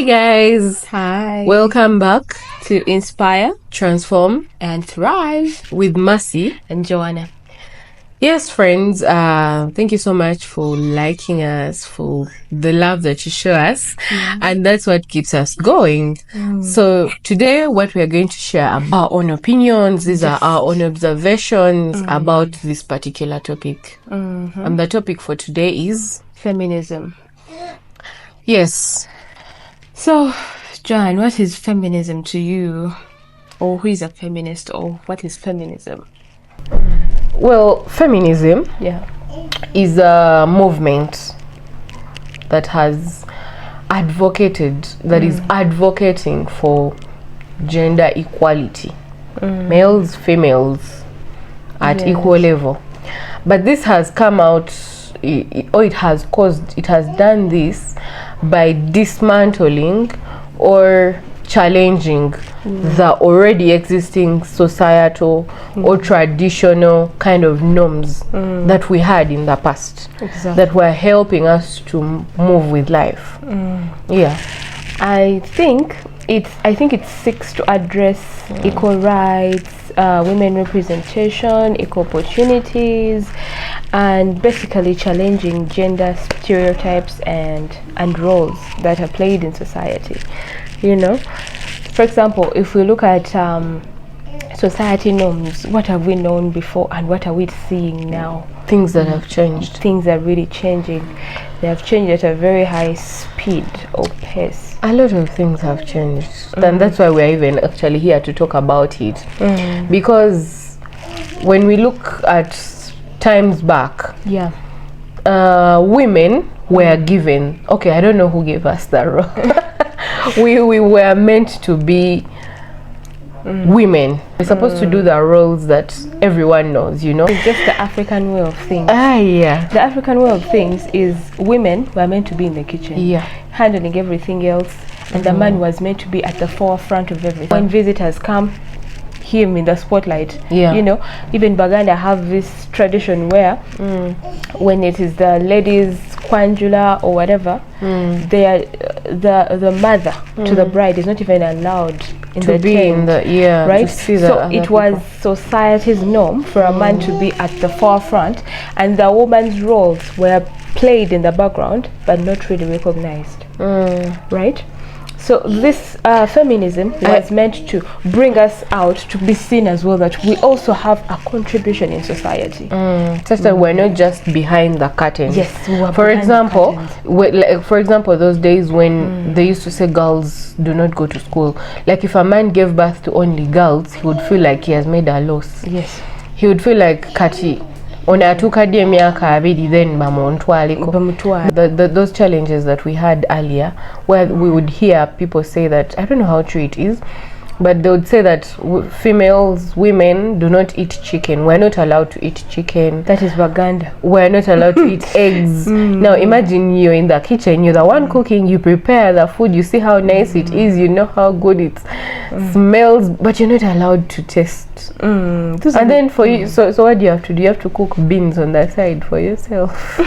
guys. Hi. Welcome back to Inspire Transform and Thrive with Mercy and Joanna. Yes, friends, thank you so much for liking us, for the love that you show us, and that's what keeps us going. So today what we are going to share are our own opinions. These are our own observations about this particular topic. And the topic for today is feminism. Yes. So, Joanne, what is feminism to you? Or who is a feminist, or what is feminism? Well, feminism is a movement that has advocated, that is advocating for gender equality, males, females at equal level. But this has come out, it has done this by dismantling or challenging the already existing societal or traditional kind of norms that we had in the past, that were helping us to move with life. I think it seeks to address equal rights, women representation, equal opportunities, and basically challenging gender stereotypes and roles that are played in society. You know, for example, if we look at society norms, what have we known before and what are we seeing now? Things that have changed. Things are really changing. They have changed at a very high speed or pace. A lot of things have changed, and that's why we're even actually here to talk about it. Because when we look at times back, women were given, I don't know who gave us that role. we were meant to be women. We're supposed to do the roles that everyone knows, you know. It's just the African way of things. The African way of things is women were meant to be in the kitchen, handling everything else, and the man was meant to be at the forefront of everything. When visitors come, him in the spotlight. You know, even Baganda have this tradition where when it is the ladies quanjula or whatever, they are the mother to the bride is not even allowed to be in the right. So it was society's norm for a man to be at the forefront, and the woman's roles were played in the background but not really recognized. Right. So this feminism was meant to bring us out to be seen as well, that we also have a contribution in society. Such that we're not just behind the curtain. Yes, we were for example, those days when they used to say girls do not go to school. Like if a man gave birth to only girls, he would feel like he has made a loss. Yes. He would feel like kati onatukaddye emyaka abiri then bamuntwaliko. Those challenges that we had earlier, where we would hear people say that, I don't know how true it is, but they would say that women do not eat chicken. We're not allowed to eat chicken. That is Baganda. We're not allowed to eat eggs. Now imagine you're in the kitchen, you're the one cooking, you prepare the food, you see how nice it is, you know how good it smells, but you're not allowed to taste. And then for you, so what do you have to do? You have to cook beans on the side for yourself.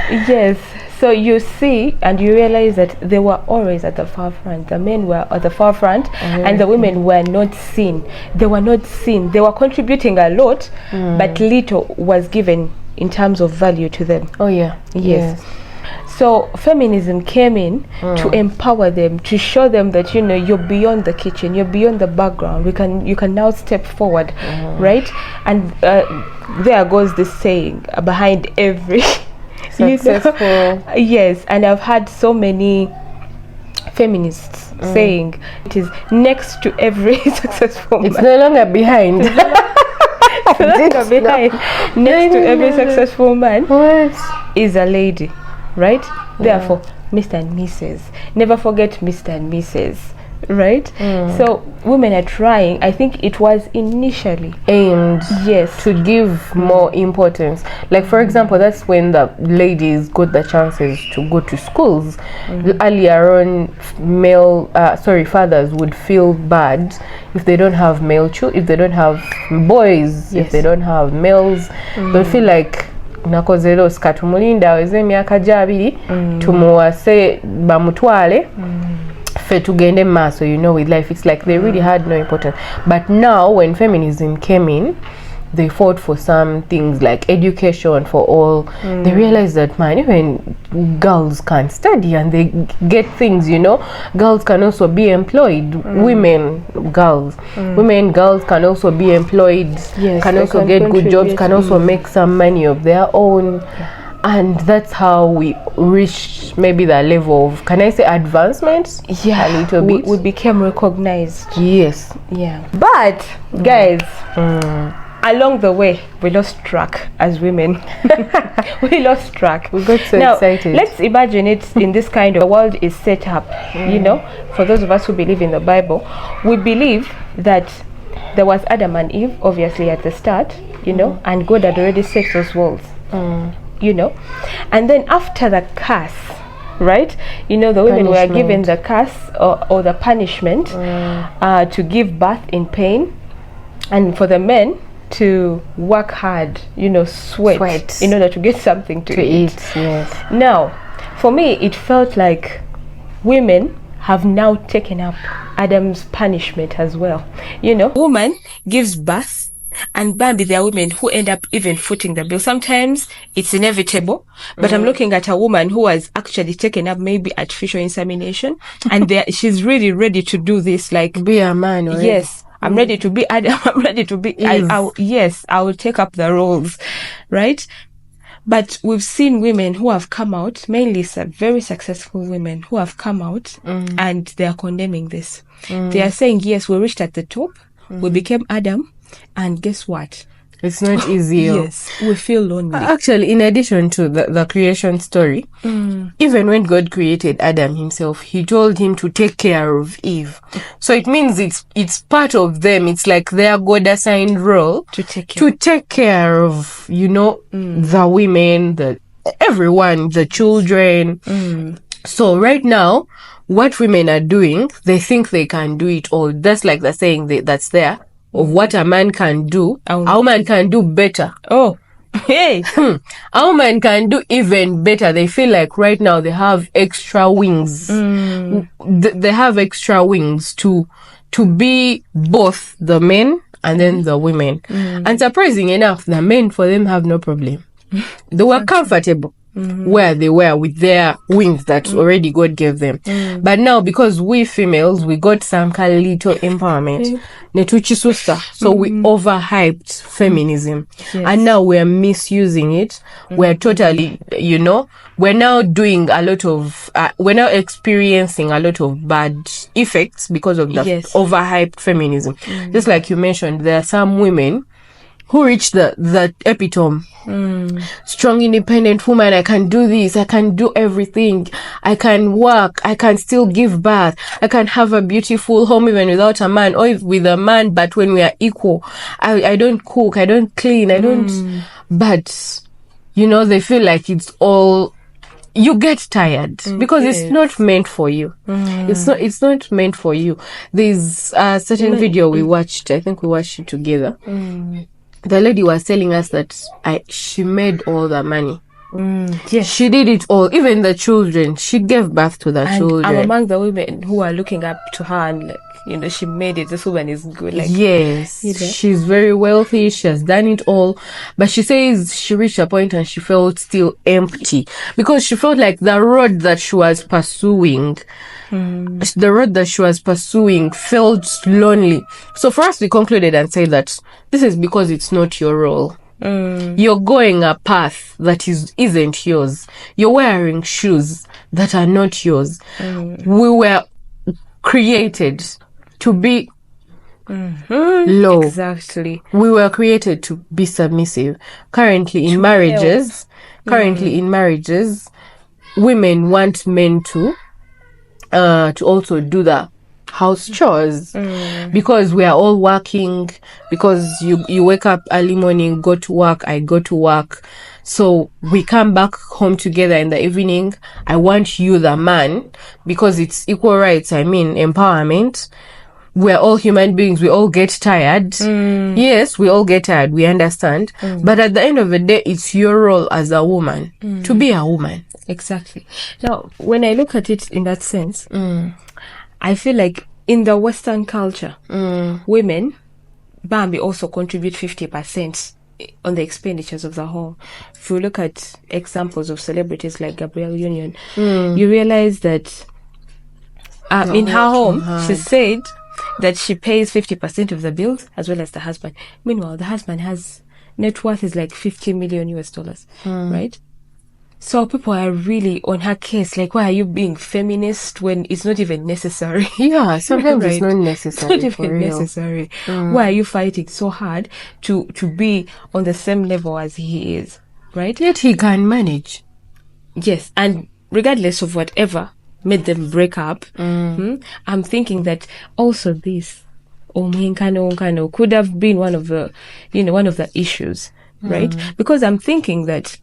Yes. So you see and you realize that they were always at the forefront. The men were at the forefront and the women were not seen. They were not seen. They were contributing a lot, but little was given in terms of value to them. Yes. So feminism came in to empower them, to show them that, you know, you're beyond the kitchen, you're beyond the background. You can now step forward, right? And there goes this saying behind every successful. Yes, and I've had so many feminists saying it is next to every successful man. It's no longer behind. It's no longer behind. Next to every successful man is a lady, right? Therefore, Mr. and Mrs. Never forget Mr. and Mrs. Right? So women are trying. I think it was initially aimed to give more importance. Like for example, that's when the ladies got the chances to go to schools. Earlier on, fathers would feel bad if they don't have male children, if they don't have boys, if they don't have males. They feel like nakoze los katumulinda aweze emyaka gya 2 tumuwase bamutwale fe tugende maso, you know, with life. It's like they really had no importance. But now when feminism came in, they fought for some things like education for all. They realized that, man, even girls can study and they get things, you know. Girls can also be employed. Women, girls can also be employed, Yes, can they also can get good jobs, contribute. can also make some money of their own. And that's how we reached maybe the level of, can I say, advancement? Yeah, a little bit. we became recognized. Yes. Yeah, but guys, along the way we lost track as women. We lost track. We got so now, excited. let's imagine it in this kind of, the world is set up, you know, for those of us who believe in the Bible, we believe that there was Adam and Eve, obviously, at the start, you know, and God had already set those walls, you know, and then after the curse, right, you know, the women were given the curse or the punishment to give birth in pain, and for the men to work hard, you know, sweat in order to get something to eat. Yes. Now, for me, it felt like women have now taken up Adam's punishment as well. You know, woman gives birth, and bambi, there are women who end up even footing the bill. Sometimes it's inevitable, but I'm looking at a woman who has actually taken up maybe artificial insemination, and she's really ready to do this, like Be a man already. Yes, I'm ready to be Adam. I'm ready to be. I will take up the roles, right? But we've seen women who have come out, mainly very successful women who have come out, and they are condemning this. They are saying, yes, we reached at the top, we became Adam, and guess what? It's not easy. Yes, we feel lonely. Actually, in addition to the creation story, even when God created Adam himself, he told him to take care of Eve. So it means it's part of them. It's like their God-assigned role To take care of, you know, the women, everyone, the children. So right now, what women are doing, they think they can do it all. That's like the saying that's there. Of what a man can do, a woman can do better. Oh, hey, A woman can do even better. They feel like right now they have extra wings. They have extra wings to be both the men and then the women. And surprising enough, the men, for them, have no problem. They were comfortable where they were with their wings that already God gave them. But now, because we females, we got some kind of little empowerment. So we overhyped feminism. And now we're misusing it. We're totally, you know, we're now doing a lot of, we're now experiencing a lot of bad effects because of the overhyped feminism. Just like you mentioned, there are some women who reach the epitome. Strong, independent woman. I can do this. I can do everything. I can work. I can still give birth. I can have a beautiful home even without a man, or with a man, but when we are equal. I don't cook. I don't clean. I don't. But, you know, they feel like it's all. You get tired because it's not meant for you. It's not meant for you. There's a certain video we watched. I think we watched it together. The lady was telling us that she made all the money. Yes, she did it all. Even the children, she gave birth to the children. I'm among the women who are looking up to her and, like, you know, she made it. This woman is good. Like, yes, you know? She's very wealthy. She has done it all. But she says she reached a point and she felt still empty because she felt like the road that she was pursuing, felt lonely. So for us, we concluded and said that this is because it's not your role. You're going a path that isn't yours. You're wearing shoes that are not yours. We were created to be low. Exactly. We were created to be submissive. Currently in marriages, women want men to also do the house chores because we are all working, because you wake up early morning, go to work, I go to work, so we come back home together in the evening. I want you, the man, because it's equal rights, I mean empowerment. we're all human beings. We all get tired. Yes, we all get tired. We understand. But at the end of the day, it's your role as a woman to be a woman. Exactly. Now, when I look at it in that sense, I feel like in the Western culture, women, Bambi, also contribute 50% on the expenditures of the home. If you look at examples of celebrities like Gabrielle Union, you realize that in her home, she said that she pays 50% of the bills as well as the husband. Meanwhile, the husband has net worth is like $50 million, right? So people are really on her case, like, why are you being feminist when it's not even necessary? Yeah, sometimes Right? it's not necessary. It's not even necessary. Why are you fighting so hard to be on the same level as he is, right? Yet he can manage. Yes, and regardless of whatever made them break up, I'm thinking that also this Omuhinkano could have been one of the issues, right? Because I'm thinking that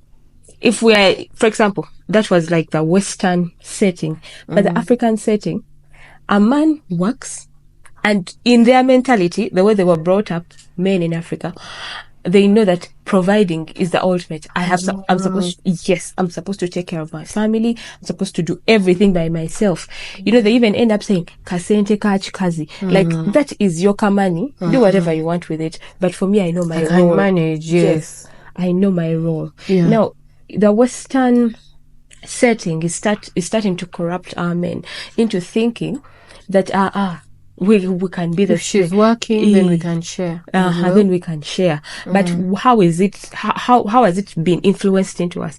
if we are, for example, that was like the Western setting, but the African setting, a man works, and in their mentality, the way they were brought up, men in Africa, they know that providing is the ultimate. I'm supposed to take care of my family. I'm supposed to do everything by myself. They even end up saying, kasente kachi kazi. Like, that is your money. Do whatever you want with it. But for me, I know my role. I can manage, yes. I know my role. Yeah. Now, the Western setting is starting to corrupt our men into thinking that we can be the. If she's working, then we can share. Then we can share. But how is it? How has it been influenced into us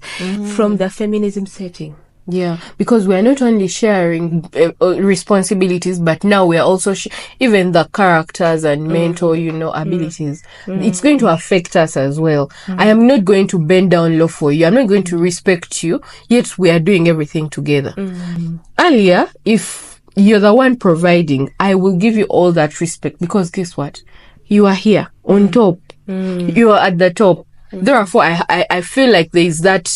from the feminism setting? Yeah, because we're not only sharing responsibilities, but now we're also even the characters and mental, abilities. It's going to affect us as well. I am not going to bend down low for you. I'm not going to respect you, yet we are doing everything together. Earlier, if you're the one providing, I will give you all that respect, because guess what? You are here on top. You are at the top. Therefore, I feel like there is that,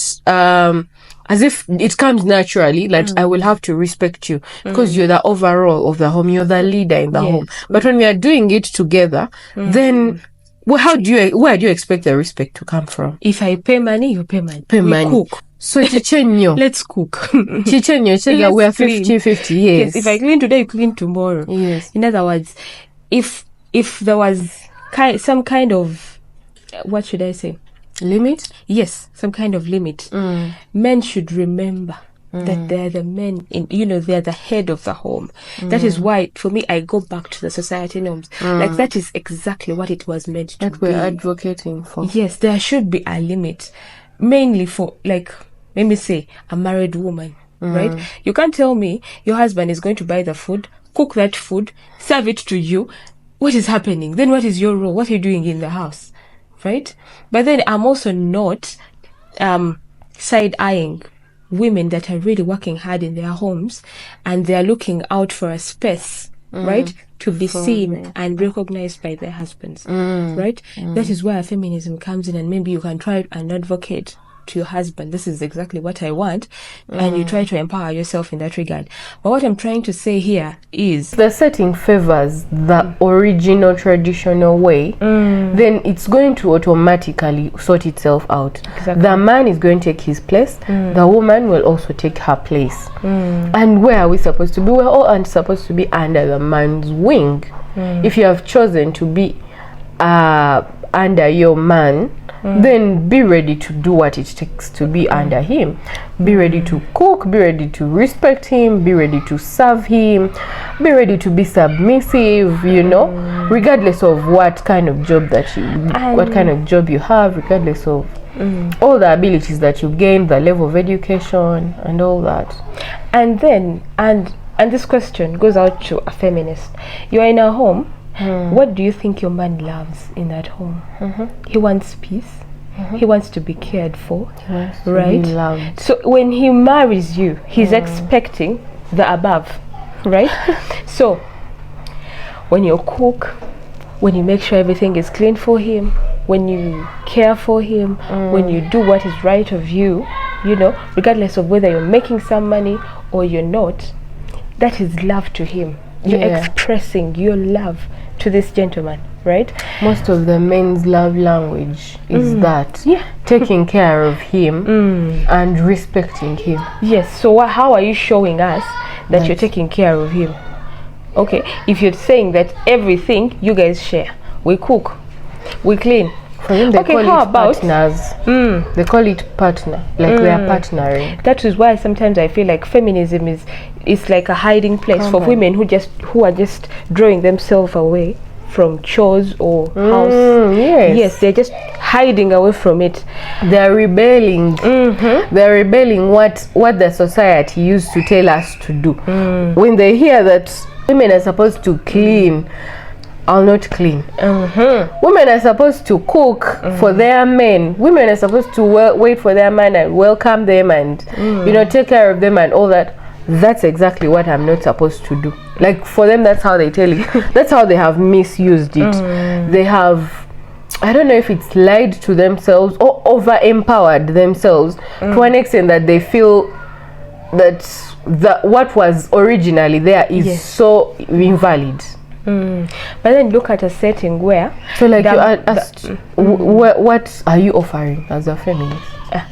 as if it comes naturally, that I will have to respect you because you're the overall of the home. You're the leader in the home. But when we are doing it together, then where do you expect the respect to come from? If I pay money, you pay money. Cook. So chichenyo. Let's cook. Chichenyo, we are 50-50, yes. If I clean today, you clean tomorrow. Yes. In other words, if there was some kind of, what should I say? Limit? Yes, some kind of limit. Men should remember that they're the men they're the head of the home. That is why, for me, I go back to the society norms. Like, that is exactly what it was meant to be. That we're advocating for. Yes, there should be a limit. Mainly for, like, let me say, a married woman, right? You can't tell me your husband is going to buy the food, cook that food, serve it to you. What is happening? Then what is your role? What are you doing in the house? Right? But then I'm also not side-eyeing women that are really working hard in their homes, and they're looking out for a space, right, to be seen and recognized by their husbands, right? That is where feminism comes in, and maybe you can try and advocate to your husband, this is exactly what I want, and you try to empower yourself in that regard. But what I'm trying to say here is, the setting favors the original traditional way, then it's going to automatically sort itself out. Exactly. The man is going to take his place, the woman will also take her place. And where are we supposed to be? We're all supposed to be under the man's wing. If you have chosen to be under your man, then be ready to do what it takes to be under him. Be ready to cook, be ready to respect him, be ready to serve him, be ready to be submissive, regardless of what kind of job you have, regardless of all the abilities that you gain, the level of education and all that. And then and this question goes out to a feminist. You are in a home. What do you think your man loves in that home? He wants peace. He wants to be cared for, right? So when he marries you, he's expecting the above, right? So when you cook, when you make sure everything is clean for him, when you care for him, when you do what is right of you, regardless of whether you're making some money or you're not, that is love to him. you're expressing your love to this gentleman, right? Most of the men's love language is that taking care of him and respecting him. Yes. So how are you showing us that you're taking care of him? Okay, if you're saying that everything you guys share, we cook, we clean. For them, they call it partners. They call it partner, like they are partnering. That is why sometimes I feel like feminism is like a hiding place for women who are just drawing themselves away from chores or house. Yes, they're just hiding away from it. They're rebelling. They're rebelling what the society used to tell us to do. When they hear that women are supposed to clean, I'll not clean. Women are supposed to cook for their men. Women are supposed to wait for their man and welcome them and take care of them and all that. That's exactly what I'm not supposed to do. Like, for them, that's how they tell it. That's how they have misused it. They have, I don't know if it's lied to themselves or over empowered themselves to an extent that they feel that what was originally there is so invalid. But then look at a setting where, so like you asked, what are you offering as a feminist?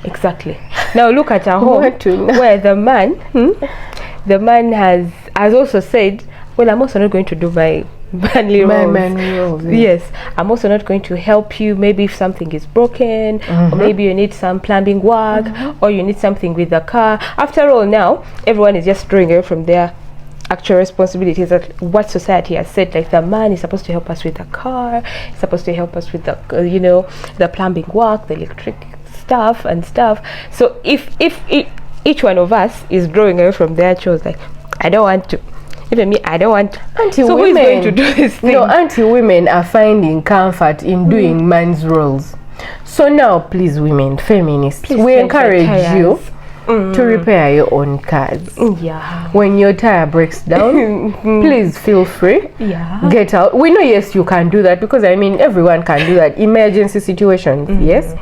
Exactly. Now look at a home where the man has also said, well, I'm also not going to do my manly roles. Yes, I'm also not going to help you. Maybe if something is broken, or maybe you need some plumbing work, or you need something with the car. After all, now everyone is just drawing away from their actual responsibilities, that what society has said, like the man is supposed to help us with the car, he's supposed to help us with the the plumbing work, the electric stuff. So if each one of us is drawing away from their chores, like, I don't want to, even me, I don't want to. So who is going to do this thing? No, anti-women are finding comfort in doing man's roles. So now, please, women, feminists, we encourage you to repair your own cars. When your tire breaks down, please feel free. Get out. We know, yes, you can do that, because I mean, everyone can do that. Emergency situations, yes.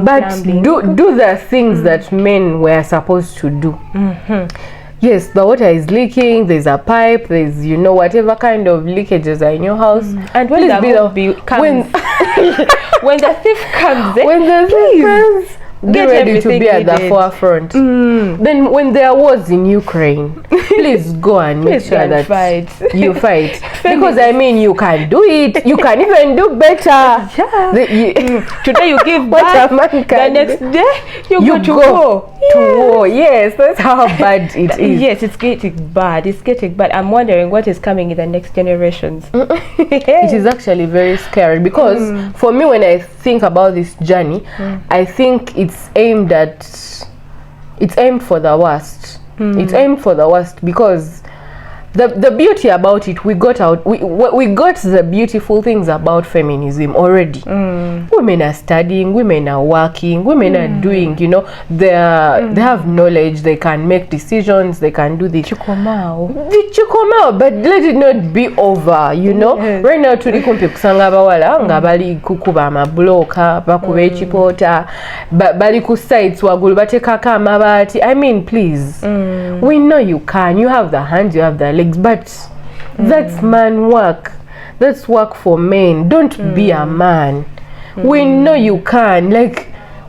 But do the things that men were supposed to do. Yes, the water is leaking, there's a pipe, there's whatever kind of leakages are in your house. And when when the thief comes, get ready to be at the forefront. Then when there was in Ukraine, please go and make sure that you fight. Because I mean, you can do it. You can even do better. Today you give back, the next day you go to war. Yes, that's how bad it is. Yes, it's getting bad. I'm wondering what is coming in the next generations. It is actually very scary, because for me, when I think about this journey, I think it's aimed for the worst. It's aimed for the worst, because the beauty about it, we got the beautiful things about feminism already. Women are studying, women are working, women are doing, they have knowledge, they can make decisions, they can do the chukomao, but let it not be over, Right now, tuli kumpi kusanga bawala nga bali kukuba amabloka, bakuba ekipota, bali ku sites wagulu batekako amabati. I mean, please, we know you can. You have the hands, you have the legs, but that's man work. That's work for men. Don't be a man. We know you can.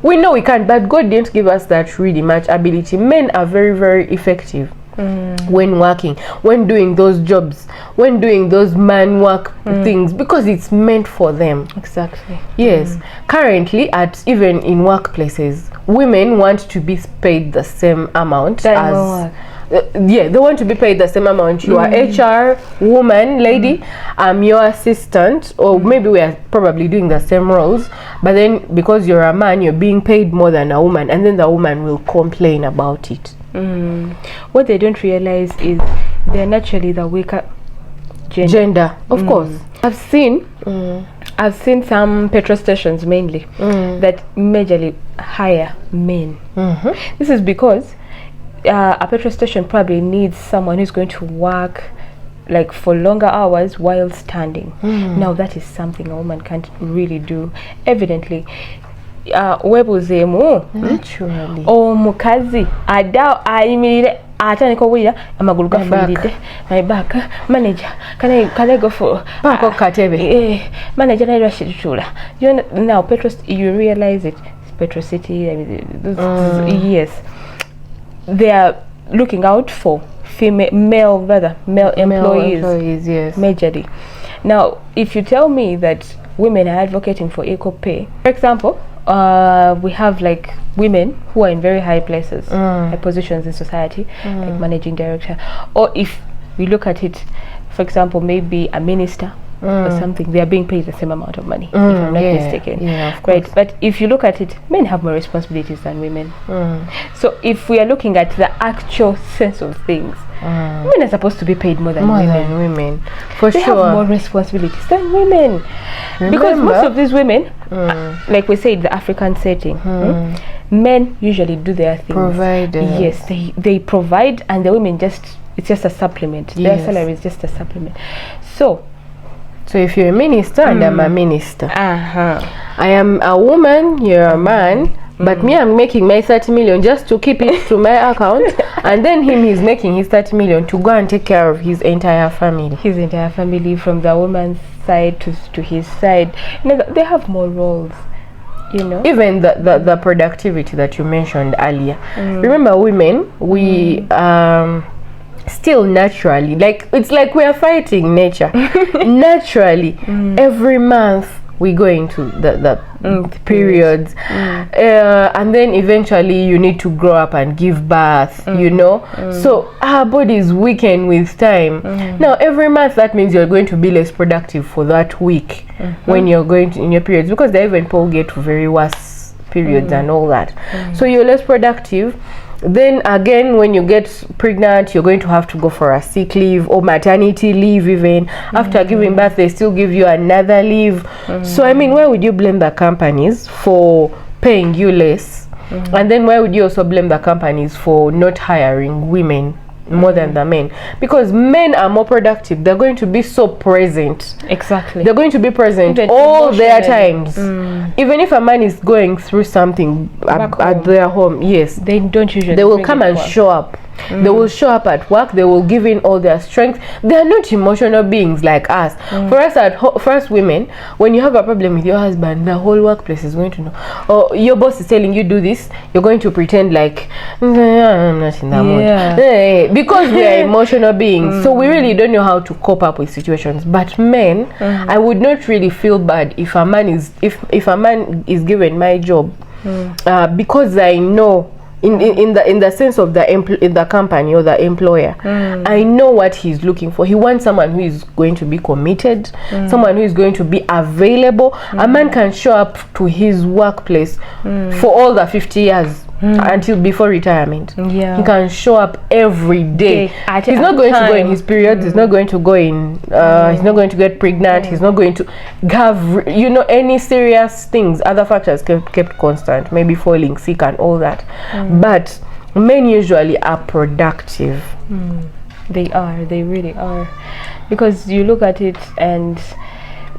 We know we can, but God didn't give us that really much ability. Men are very, very effective when working, when doing those jobs, when doing those man work things, because it's meant for them. Exactly. Yes. Currently, even in workplaces, women want to be paid the same amount as they want to be paid the same amount. You are HR woman, lady, I'm your assistant, or maybe we are probably doing the same roles, but then because you're a man, you're being paid more than a woman, and then the woman will complain about it. What they don't realize is they're naturally the weaker gender. Of course. I've seen some petrol stations mainly that majorly hire men. This is because a petrol station probably needs someone who's going to work like for longer hours while standing. Now that is something a woman can't really do. Evidently, naturally, omukazi ataniko wira amagulu gafulidde my back manager can I go for manager na rashidula now you realize it Petro City, I mean, yes, they are looking out for male employees, yes, majorly. Now, if you tell me that women are advocating for equal pay, for example, we have like women who are in very high places, high positions in society, like managing director, or if we look at it, for example, maybe a minister or something, they are being paid the same amount of money, if I'm not mistaken. Yeah, of course. Right, but if you look at it, men have more responsibilities than women. So if we are looking at the actual sense of things, women are supposed to be paid more than women. For they sure. They have more responsibilities than women. Because most of these women, like we say in the African setting, men usually do their things. Providers. Yes, they provide, and the women it's just a supplement. Yes. Their salary is just a supplement. So if you're a minister and I'm a minister, I am a woman, you're a man, but me, I'm making my 30 million just to keep it to my account, and then he's making his 30 million to go and take care of his entire family. His entire family, from the woman's side to his side. They have more roles. Even the productivity that you mentioned earlier. Remember, women, we still naturally, like it's like we are fighting nature. Naturally, every month we go into the periods, and then eventually you need to grow up and give birth. So our bodies weaken with time. Now every month, that means you're going to be less productive for that week when you're going in your periods, because they even people get very worse periods and all that. So you're less productive. Then again, when you get pregnant, you're going to have to go for a sick leave or maternity leave. Even after giving birth, they still give you another leave. So I mean, why would you blame the companies for paying you less? And then why would you also blame the companies for not hiring women more than the men? Because men are more productive. They're going to be so present. Exactly. They're going to be present all their times. Even if a man is going through something at their home, yes, they don't usually. They will come and show up. They will show up at work. They will give in all their strength. They are not emotional beings like us. For us women, when you have a problem with your husband, the whole workplace is going to know. Or your boss is telling you do this, you're going to pretend like I'm not in that mood. Because we are emotional beings, so we really don't know how to cope up with situations. But men, I would not really feel bad if a man is given my job, because I know. In the sense of the company or the employer, I know what he's looking for. He wants someone who is going to be committed, someone who is going to be available. A man can show up to his workplace for all the 50 years until before retirement. He can show up every day. He's not going to go in his periods. He's not going to go in. He's not going to get pregnant. He's not going to have any serious things. Other factors kept constant. Maybe falling sick and all that. But men usually are productive. They are. They really are. Because you look at it, and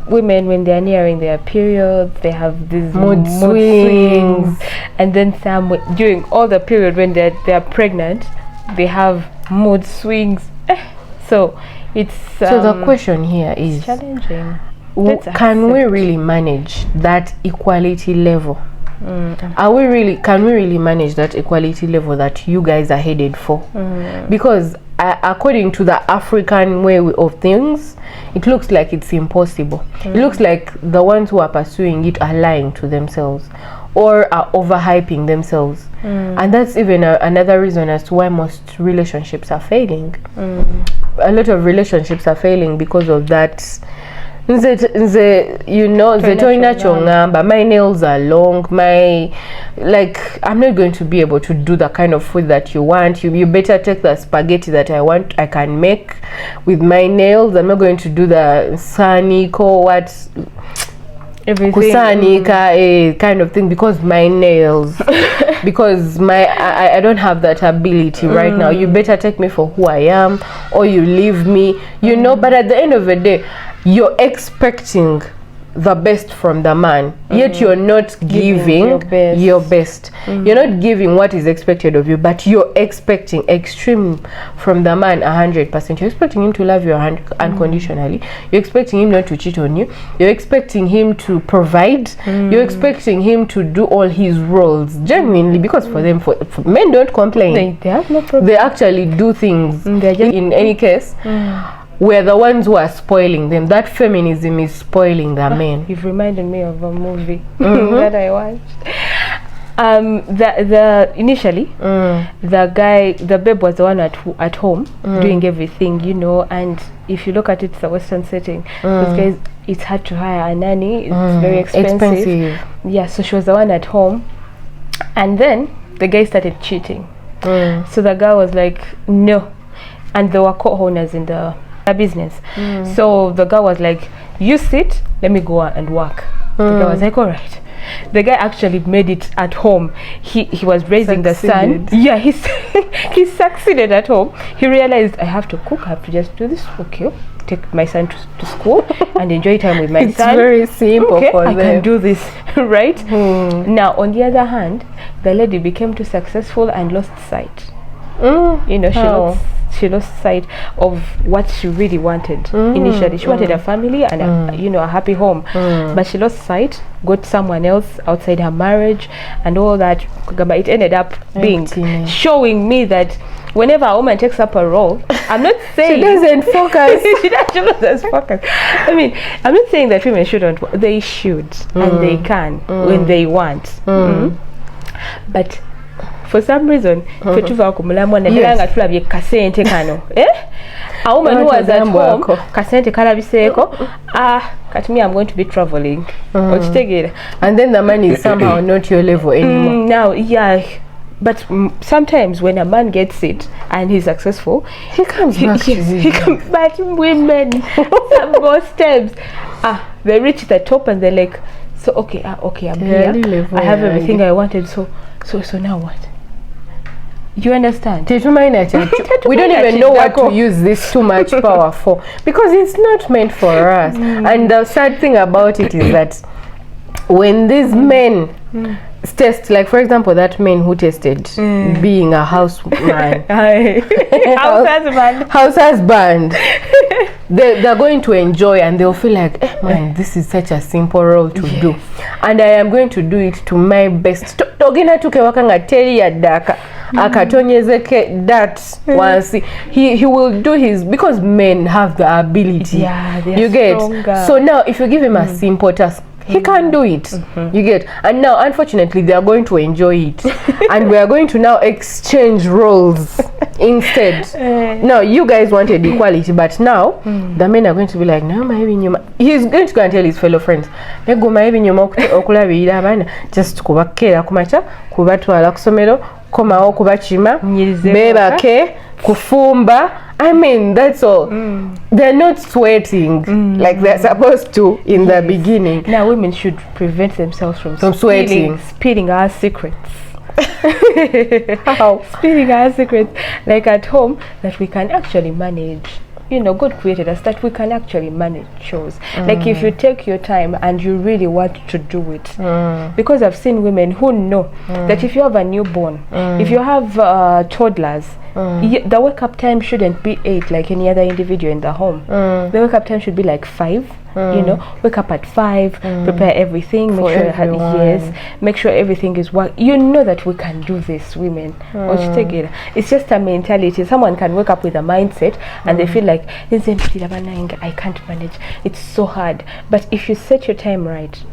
women, when they're nearing their periods, they have these mood swings, and then during all the period when they're pregnant, they have mood swings. So it's so the question here is challenging. Can we really manage that equality level? Can we really manage that equality level that you guys are headed for? Because according to the African way of things, it looks like it's impossible. It looks like the ones who are pursuing it are lying to themselves or are overhyping themselves. And that's even another reason as to why most relationships are failing. A lot of relationships are failing because of that. My nails are long, I'm not going to be able to do the kind of food that you want. You better take the spaghetti that I can make with my nails. I'm not going to do the saniko kind of thing because my nails because I don't have that ability right now. You better take me for who I am, or you leave me, but at the end of the day, you're expecting the best from the man, yet you're not giving your best. You're not giving what is expected of you, but you're expecting extreme from the man 100%. You're expecting him to love you unconditionally. You're expecting him not to cheat on you. You're expecting him to provide. You're expecting him to do all his roles genuinely, because for them, for men don't complain. They have no problem. They actually do things. In any case, we're the ones who are spoiling them. That feminism is spoiling the men. You've reminded me of a movie that I watched. Initially, the babe was the one at home doing everything, you know. And if you look at it, it's a Western setting. Those guys, it's hard to hire a nanny. It's very expensive. Yeah, so she was the one at home, and then the guy started cheating. So the girl was like, no, and they were co-owners in the business. So the girl was like, you sit, let me go and work. The guy was like, all right. The guy actually made it at home. He was raising the son. Yeah, he succeeded at home. He realized, I have to cook, I have to just do this. Okay, take my son to school and enjoy time with my son. It's very simple for I them. can do this, right? Now, on the other hand, the lady became too successful and lost sight. You know, she lost sight of what she really wanted. Initially, she wanted a family and a happy home, but she lost sight, got someone else outside her marriage and all that. But it ended up being showing me that whenever a woman takes up a role, I'm not saying she doesn't focus. she doesn't focus. I mean, I'm not saying that women shouldn't. They should and they can when they want. But for some reason, a woman who was at home, me, I'm going to be traveling. And then the man is somehow not your level anymore. Now, yeah. But sometimes when a man gets it and he's successful, he comes back. He comes back. Women, most times, they reach the top and they're like, so okay, I'm here. I have everything I wanted. So now what? You understand? We don't even know what to use this too much power for, because it's not meant for us. And the sad thing about it is that when these men test, like for example, that man who tested being a houseman, house husband, they're going to enjoy and they'll feel like, man, this is such a simple role to do, and I am going to do it to my best. That once he will do his, because men have the ability. You get stronger. So now if you give him a simple task, he can't do it. You get, and now unfortunately they are going to enjoy it and we are going to now exchange roles instead. Now you guys wanted equality, but now the men are going to be like, no, he's going to go and tell his fellow friends, just kubakera kumacha kubatwala kusomero komawo kubachima bebake kufumba. I mean, that's all. They're not sweating like they're supposed to in the beginning. Now women should prevent themselves from sweating, spilling our secrets. How? Spilling our secrets, like at home, that we can actually manage. You know, God created us that we can actually manage chores. Like if you take your time and you really want to do it. Because I've seen women who know that if you have a newborn, if you have toddlers, the wake up time shouldn't be 8 like any other individual in the home. The wake up time should be like 5. You know, wake up at 5, prepare everything, make sure everything is work. You know that we can do this, women. It's just a mentality. Someone can wake up with a mindset and they feel like, I can't manage. It's so hard. But if you set your time right,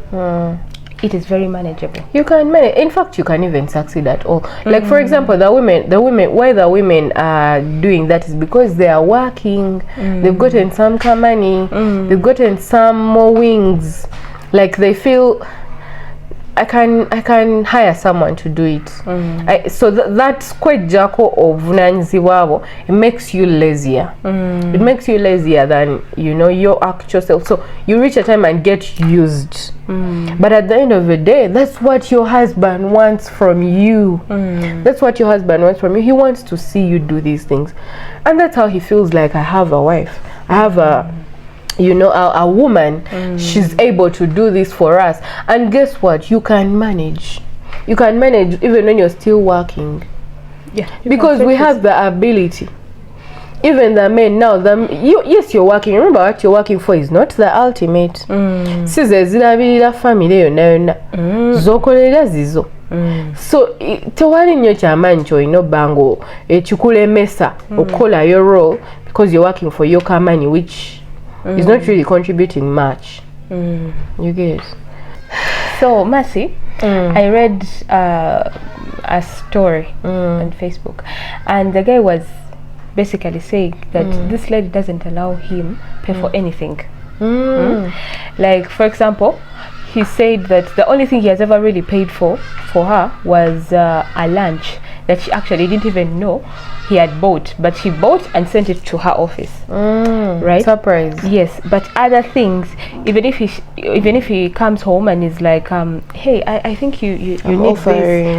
it is very manageable. You can manage. In fact, you can even succeed at all. Like for example, the women, why the women are doing that is because they are working. They've gotten some money. They've gotten some more wings. Like they feel, I can hire someone to do it. So that's quite jacko of Nanziwabo. It makes you lazier. It makes you lazier than, you know, your actual self. So you reach a time and get used. But at the end of the day, that's what your husband wants from you. That's what your husband wants from you. He wants to see you do these things. And that's how he feels like, I have a wife. I have you know, a woman, she's able to do this for us. And guess what? You can manage even when you're still working. Yeah, because we have the ability. Even the men now, yes, you're working. Remember, what you're working for is not the ultimate. Sizezirabirira family yonna zokolera zizo. So tewali nnyo kyamaanyi ky'olina bango ekikulemesa okukola your role, because you're working for your money, which is not really contributing much. You get? So Mercy, I read a story on Facebook, and the guy was basically saying that this lady doesn't allow him pay for anything. Like, for example, he said that the only thing he has ever really paid for her was a lunch that she actually didn't even know he had bought, but he bought and sent it to her office. Right? Surprise. Yes, but other things, even if he comes home and is like, hey, I think you need this.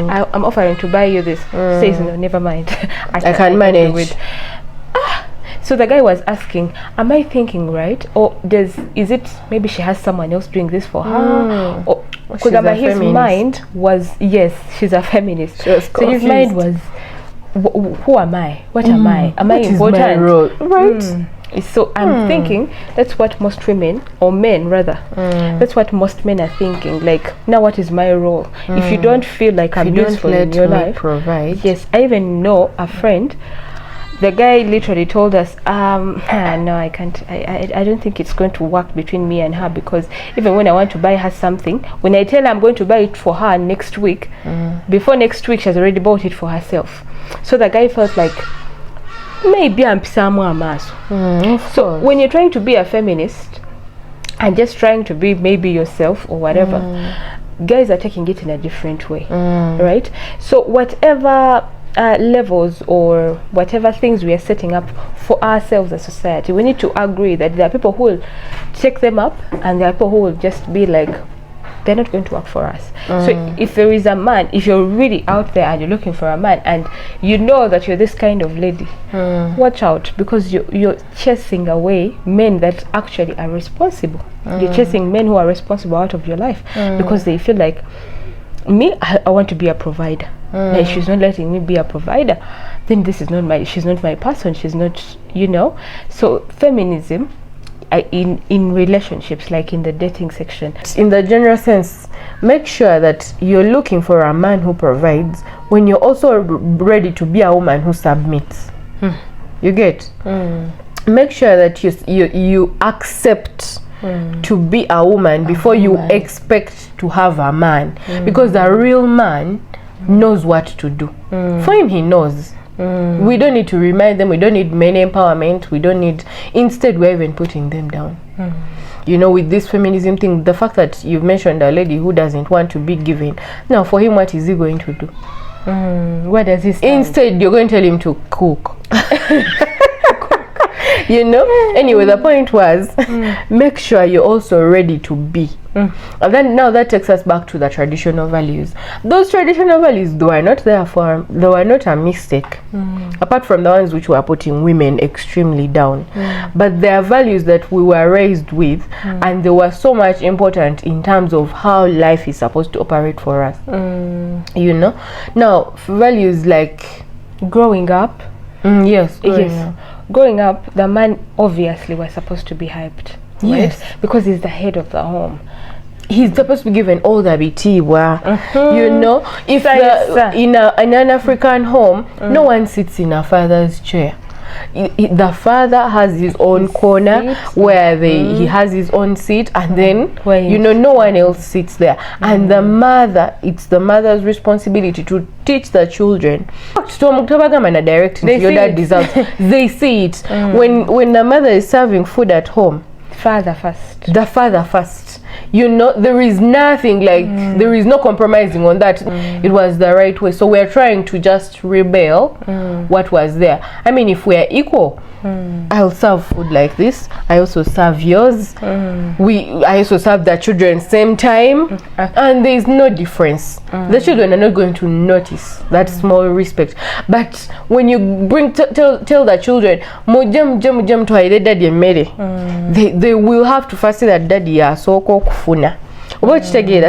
I'm offering to buy you this. Says no, never mind. I can manage with. So the guy was asking, am I thinking right, or is it maybe she has someone else doing this for her? Or because his mind was, yes, she's a feminist. So his mind was, who am I? What am I? Am I important? Is my role? Right. So I'm thinking that's what most women, or men rather, that's what most men are thinking. Like, now what is my role? If you don't feel like I'm useful in your life, provide. Yes, I even know a friend. The guy literally told us, no, I can't. I don't think it's going to work between me and her, because even when I want to buy her something, when I tell her I'm going to buy it for her next week, before next week, she has already bought it for herself. So the guy felt like, maybe I'm somewhere mass. So when you're trying to be a feminist and just trying to be maybe yourself or whatever, guys are taking it in a different way, right? So whatever levels or whatever things we are setting up for ourselves as society, we need to agree that there are people who will take them up and there are people who will just be like, they're not going to work for us. So if there is a man, if you're really out there and you're looking for a man and you know that you're this kind of lady, watch out, because you're chasing away men that actually are responsible. You're chasing men who are responsible out of your life because they feel like, me, I want to be a provider. Like, she's not letting me be a provider, then this is not she's not my person, she's not, you know. So feminism in relationships, like in the dating section, in the general sense, make sure that you're looking for a man who provides when you're also ready to be a woman who submits. You get? Make sure that you accept to be a woman before you expect to have a man, because the real man knows what to do. For him, he knows. We don't need to remind them. We don't need men empowerment. We don't need, instead we're even putting them down. You know, with this feminism thing, the fact that you've mentioned a lady who doesn't want to be given, now for him, what is he going to do? Where does he stand? Instead, you're going to tell him to cook. You know. Anyway, the point was, make sure you're also ready to be. And then now that takes us back to the traditional values. Those traditional values, they were not a mistake, apart from the ones which were putting women extremely down. But they are values that we were raised with, and they were so much important in terms of how life is supposed to operate for us. You know. Now, values like growing up. Yes. Growing up, the man obviously was supposed to be hyped, right? Because he's the head of the home. He's supposed to be given all the BT, you know. If in an African home, no one sits in a father's chair. The father has his own corner where he has his own seat, and then you know, no one else sits there. And the mother, it's the mother's responsibility to teach the children. They see it. When the mother is serving food at home, the father first. You know, there is nothing like, there is no compromising on that. It was the right way. So we're trying to just rebel what was there. I mean, if we're equal, I'll serve food like this. I also serve yours. I also serve the children same time, and there is no difference. The children are not going to notice that small respect. But when you tell the children, mujam to daddy mere, they will have to first say that daddy ya soko kufuna.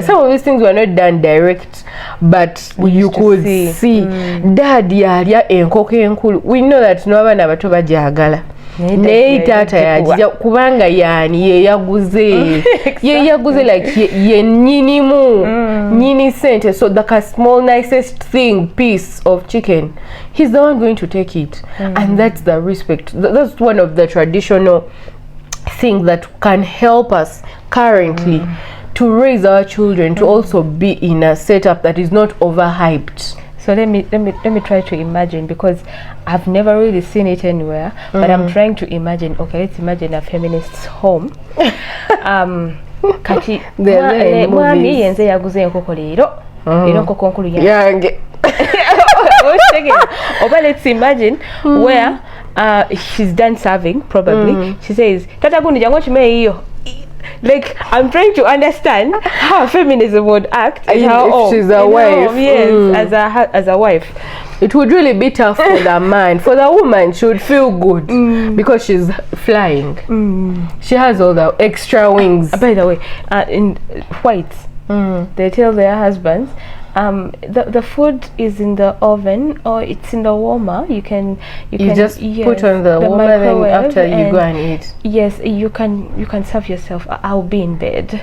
Some of these things were not done direct, but you could see daddy ya enkoko enkulu. We know that no abana bato bajagala. Naye tata yajja kubanga yani ye yaguze like ye nyinimu nyini sente, so the small nicest thing, piece of chicken, he's the one going to take it. And that's the respect. That's one of the traditional things that can help us currently to raise our children to also be in a setup that is not overhyped. So let me try to imagine, because I've never really seen it anywhere, but I'm trying to imagine. Okay, let's imagine a feminist's home. Kati mwami yenze yaguze enkoko leero enkoko nkulu yange. But let's imagine where she's done serving, probably. She says, Tata gundi jango chime iyo. Like, I'm trying to understand how feminism would act in her if she's a wife. Yes, as a wife. It would really be tough for the man. For the woman, she would feel good because she's flying. She has all the extra wings. By the way, in whites, they tell their husbands, the food is in the oven or it's in the warmer. You can just put on the warmer, then after you go and eat. Yes, you can serve yourself. I'll be in bed.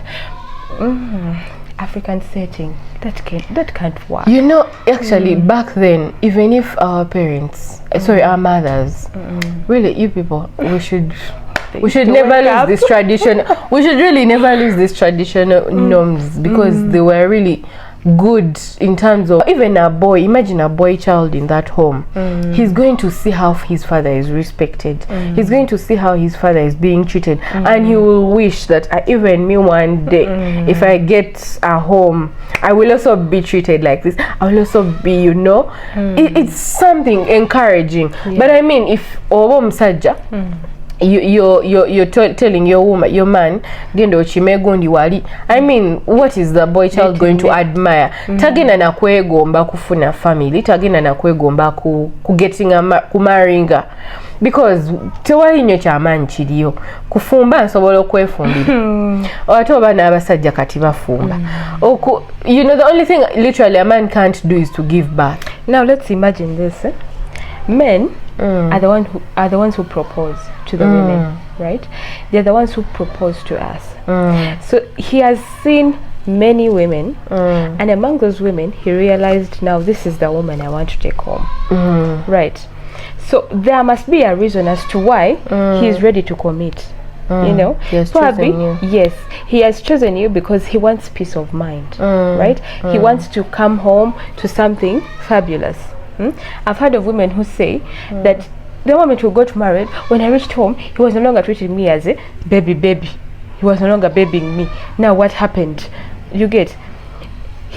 African setting, that can't work. You know, actually back then, even if our parents, our mothers, really, you people, we should never lose this tradition. We should really never lose these traditional norms, because they were really good in terms of, even a boy, imagine a boy child in that home. He's going to see how his father is respected. He's going to see how his father is being treated, and he will wish that even me one day, if I get a home, I will also be treated like this. I will also be, it's something encouraging. But I mean, if Saja, you're telling your woman, your man, gendo chimegundi wali. I mean, what is the boy child going to admire? Tagina na kwegomba kufuna family, tagina na kwegomba kugetinga kumaringa, because tewali nyo chamanyi kiriyo kufumba nsobola okwefumbira ate oba n'abasajja kati bafumba. The only thing literally a man can't do is to give birth. Now let's imagine this. Men are the ones who propose to the women, right? They're the ones who propose to us. So he has seen many women, and among those women, he realized, now this is the woman I want to take home, right? So there must be a reason as to why he is ready to commit. Probably, yes, he has chosen you because he wants peace of mind, right? He wants to come home to something fabulous. I've heard of women who say that the moment we got married, when I reached home, he was no longer treating me as a baby. He was no longer babying me. Now what happened? You get,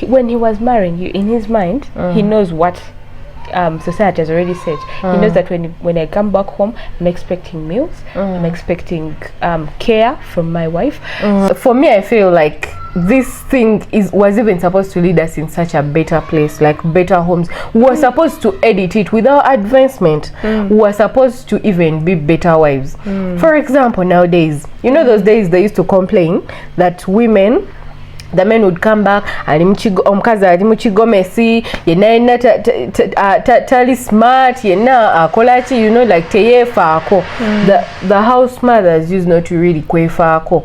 when he was marrying you, in his mind, he knows what society has already said. He knows that when I come back home, I'm expecting meals, I'm expecting care from my wife. For me, I feel like this thing was even supposed to lead us in such a better place, like better homes. We were supposed to edit it with our advancement. We were supposed to even be better wives. For example, nowadays, those days they used to complain that the men would come back and omukazi ali mu kigomesi yenna tali smart yenna akolachi, like teyefaako. The house mothers used not to really kwefaako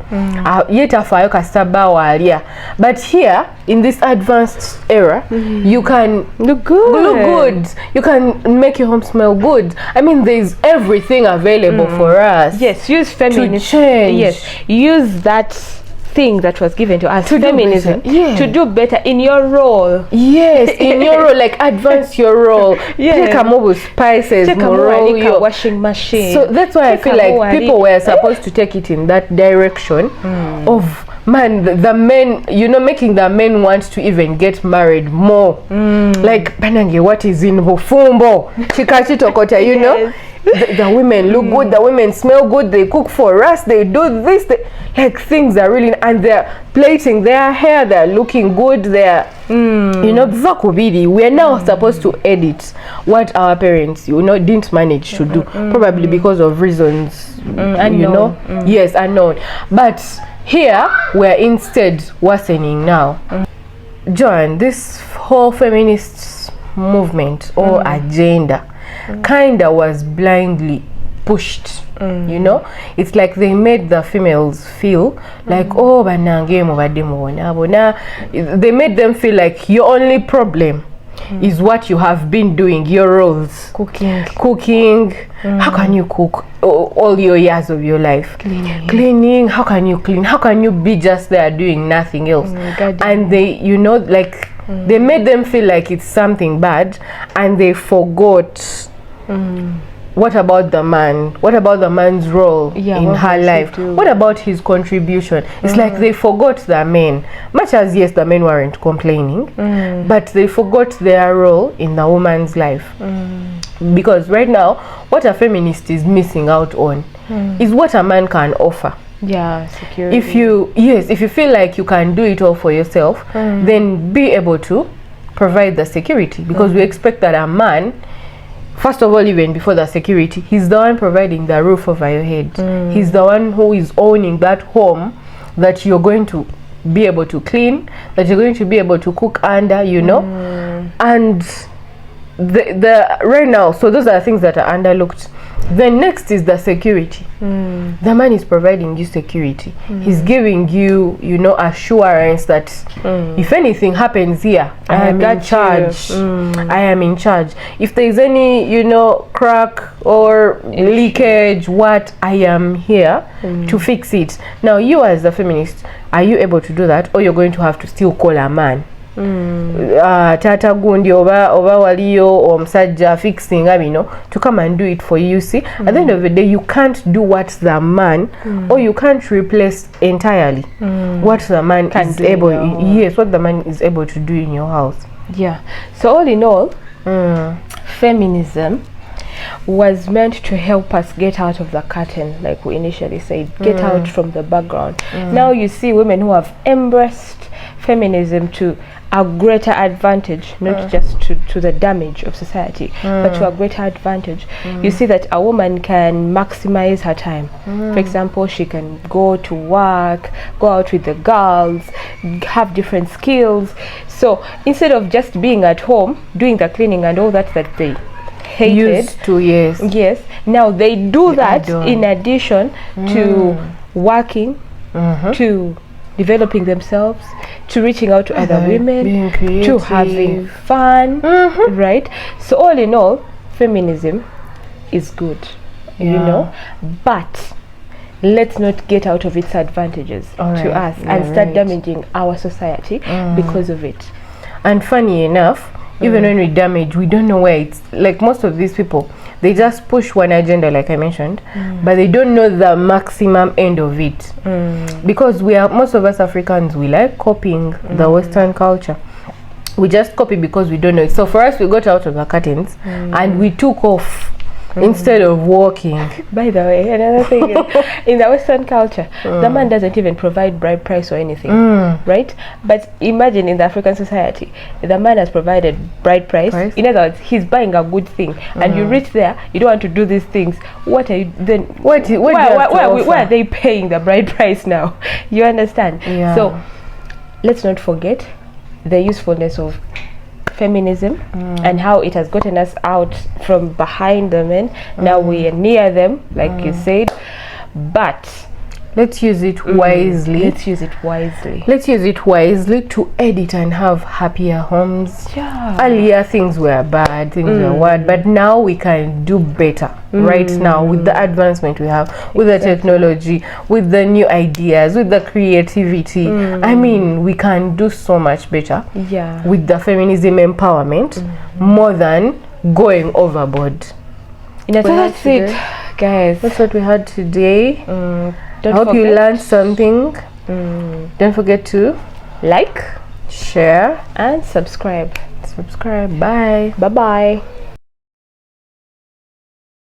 yetafaayo kasaba walya. But here in this advanced era, you can look good, you can make your home smell good. I mean, there's everything available for us. Yes, use feminism to change. Yes, use that thing that was given to us, feminism, to do better in your role. Yes, in your role, like advance your role. Take a mobile spices, take a washing machine. So that's why I feel like people were supposed to take it in that direction of the men, making the men want to even get married more. Like, panange, what is in bufumbo? Chikachitokota, the women look good, the women smell good, they cook for us, they do this, like things are really, and they're plating their hair, they're looking good, they're you know, we're now supposed to edit what our parents, you know, didn't manage to do, probably because of reasons unknown. You know, yes, unknown. But here we're instead worsening now. John, this whole feminist movement or agenda kinda was blindly pushed. You know, it's like they made the females feel like, oh, they made them feel like your only problem is what you have been doing, your roles, cooking. How can you cook all your years of your life? Cleaning. How can you clean? How can you be just there doing nothing else? And they, you know, like they made them feel like it's something bad, and they forgot what about the man? What about the man's role in her life? What about his contribution? It's like they forgot the men. Much as, yes, the men weren't complaining, but they forgot their role in the woman's life. Because right now, what a feminist is missing out on is what a man can offer. Yeah, security. If you feel like you can do it all for yourself, then be able to provide the security. Because we expect that a man, first of all, even before the security, he's the one providing the roof over your head. He's the one who is owning that home that you're going to be able to clean, that you're going to be able to cook under, you know. And the right now, so those are things that are underlooked. Then next is the security. The man is providing you security. He's giving you, you know, assurance that if anything happens here, I am in charge. I am in charge. If there is any, you know, crack or leakage, what, I am here to fix it. Now, you as a feminist, are you able to do that, or you're going to have to still call a man? Tata gundi oba waliyo omusajja fixing, you know, to come and do it for you. You see, at the end of the day, you can't do what the man, or you can't replace entirely what the man is able. Yes, what the man is able to do in your house. Yeah. So all in all, feminism was meant to help us get out of the curtain, like we initially said, get out from the background. Now you see women who have embraced feminism to a greater advantage, not just to the damage of society, but to a greater advantage. You see that a woman can maximize her time. For example, she can go to work, go out with the girls, have different skills. So instead of just being at home doing the cleaning and all that they hated, used to, yes, now they do that in addition to working, to developing themselves, to reaching out to other women, to having fun, right? So all in all, feminism is good, you know, but let's not get out of its advantages to us and start damaging our society because of it. And funny enough, even when we damage, we don't know where it's, like most of these people, they just push one agenda, like I mentioned, but they don't know the maximum end of it. Because most of us Africans, we like copying the Western culture. We just copy because we don't know it. So for us, we got out of the curtains and we took off instead of walking. By the way, another thing is, in the Western culture, the man doesn't even provide bride price or anything, right? But imagine in the African society, the man has provided bride price. In other words, he's buying a good thing, and you reach there, you don't want to do these things. What are you then? Why are they paying the bride price now? You understand? So let's not forget the usefulness of feminism and how it has gotten us out from behind the men. Now we are near them, like you said, but let's use it wisely. Let's use it wisely. Let's use it wisely to edit and have happier homes. Earlier things were bad, things were bad, but now we can do better. Right now, with the advancement we have, with the technology, with the new ideas, with the creativity, I mean, we can do so much better with the feminism empowerment more than going overboard. That's it, guys. That's what we had today. I hope you learned something. Don't forget to like, share, and subscribe. Bye. Bye-bye.